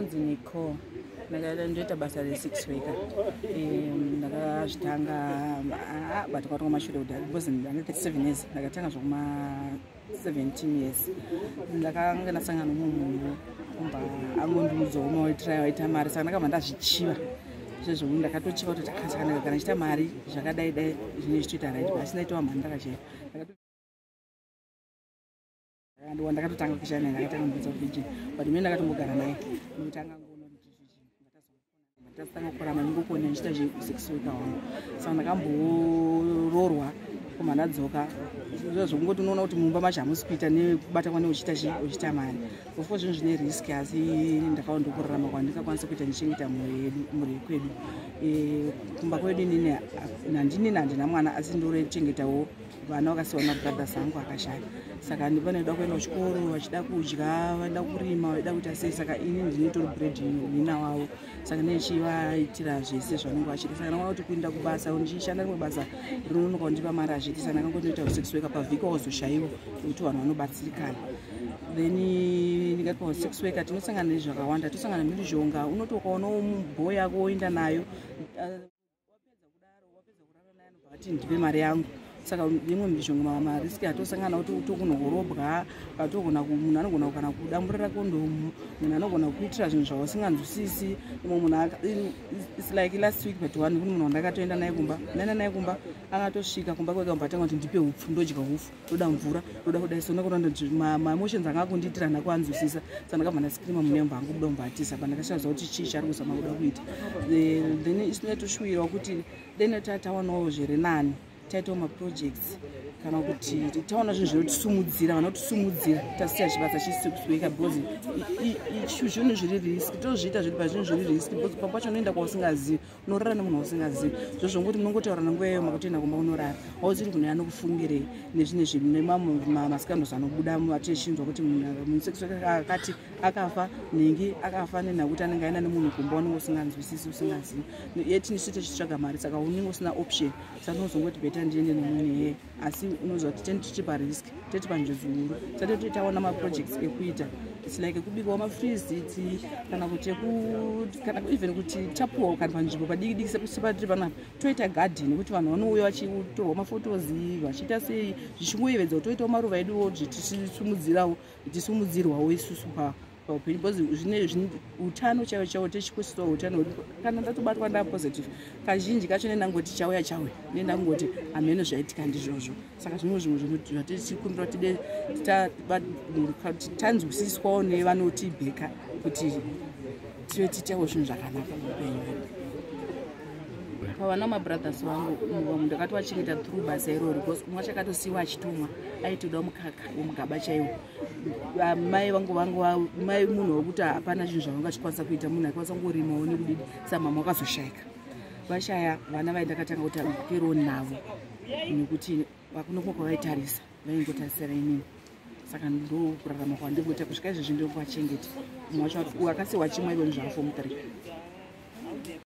ndinonzi Nicole. Ndakaita basa re6 week. Ndakazvitanga but kwatanga mashure kudhara because ndanga 37 years. Ndakatanga zvokuma 17 years. Ndakanga ndasangana nomunhu kumba angondiudzawo maitira waita mari saka ndakabva ndazvichiva. Izvozvo ndakatochiva kuti takasaka kana ndichita mari zvakadai dai zvine zvitoita right basi ndaitawo mari ndakachera. Ndakatotanga kushanda ndakatanga mbudza virgin but mimi ndakatombogara naye ndotanga ngono ndatanga kurama ndingokona ndichita 6 week wangu saka ndakambororwa koma ndadzoka izvozvo ngoti unoona kuti mumba macho hamusi kuita nekubata kwane uchita mari of course zvinhu zvine risk asi ndakaona kurarama kwandingakwanisa kuita ndichengeta mhuri kwedu kumba kwedu inini handina mwana asi ndorechengetawo vana vakasiwa mabrothers angu akashaya saka ndipane kuda kuenda kuchikoro vachida kudya vaida kurima vaida kuita sei saka ini ndinotori bread nina wavo saka nechivaitira zvese zvanenge vachida saka ndakaona kuti kuenda kubasa ndichishanda rimwe basa rinonoka kundipa mari hazviti saka ndakangotoita 6 week pavhiki wazoshaiwa nekuti vanhu vanobatsirikana then ndikati pa 6 week tinosangana nezvakawanda tosangana nemhirizhonga unoti ukaonawo mubhoyi yako woenda nayo wapedza kurara naye anobva ati ndipe mari yangu saka imwe mhirizhonga mariski atosangana kuti utokunogorobwa atogona munhu anogona kana kudamburira kondomu munhu anogona kuitira zvinhu zvausinganzwisisi imwe munhu it's like last week but one kune munhu wandakatoenda naye kumba ndaenda naye kumba akatosvika kumba kwake mbatanga kuti ndipe hupfu ndodya hupfu ndoda mvura ndoda kudai so ndakuona kuti maemotions anga akundiitira ndakuanzwisisa saka ndakabva ndasikirima munemba angu kuda kumbatisa pandakashaudza kuti chii chari kuzama kuda kuita then isinatoshuvirawo kuti then tatawanawo zviri nani taitawo maprojects kana kuti taona zvinhu zvinotisimudzira vanotisumudzira tasiya chibasa che6 week because zvinhu zviri risk tozviita zviri pazvinhu zviri risk because papacho unoenda kwausingazivi unorara nemunhu wausingazivi zvozvo ngoti munongotaura nenguva makutoenda kumba unorara hauzivi kunhu anokufungirei nezvimwe nemaskandals anobuda atechinzwa kuti munhu6 week akati akafa nhingi akafa nenhakuti anenge aenda nemunhu kumba unenge usinganzwisisi usingazivi yeti nisu tichitsvaga mari saka unenge usina option saka unozongoti beta ndiende nemune asi unoziva kuti titi parisk titi panjodzi huru saka toitaona maprojects ekuita it's like kubikawo mafriziti kana kuti kana even kuti tapuwa kana panzvimbo padiki sepatiri panapa toita garden kuti vanhu vanouya vachitorwa mafotozi vachiita sei zvichingoyevedza kuti toitawo maruva eduwo tisumudzirwawo isusu paupenyu because zvine utano chaiwo techikoshesa utano kana ndatobatwa ndapositive kazhinji kacho nendangoti chauya nendangoti hameno zvaitika ndizvozvo saka zvimwe zvatechikumbira kuti tanzwisiswawo nevanotibheka kuti tive tiitewo zvinhu zvakanaka muupenyu hwedu pavana mabrothers vangu vamwe ndakati vachengeta through basa irori because umwe achakatosiyiwa achitumwa aitoda mukaka womugaba chaiwo mai vangu mai munhu wekuti hapana chinhu zvavanga achikwanisa kuita munhu akwanisa kungorimawo nekudidi saka mama vakazoshayika vashaya vana vai ndakatanga kuti keroni navo nekuti vakunokuwa kwavaitarisa vaingotarisira inini saka ndo kurarama kwandikuita kusvika izvezvi ndokuvachengeta umwe wacho akasiyiwa chimwe ivo zvavo 3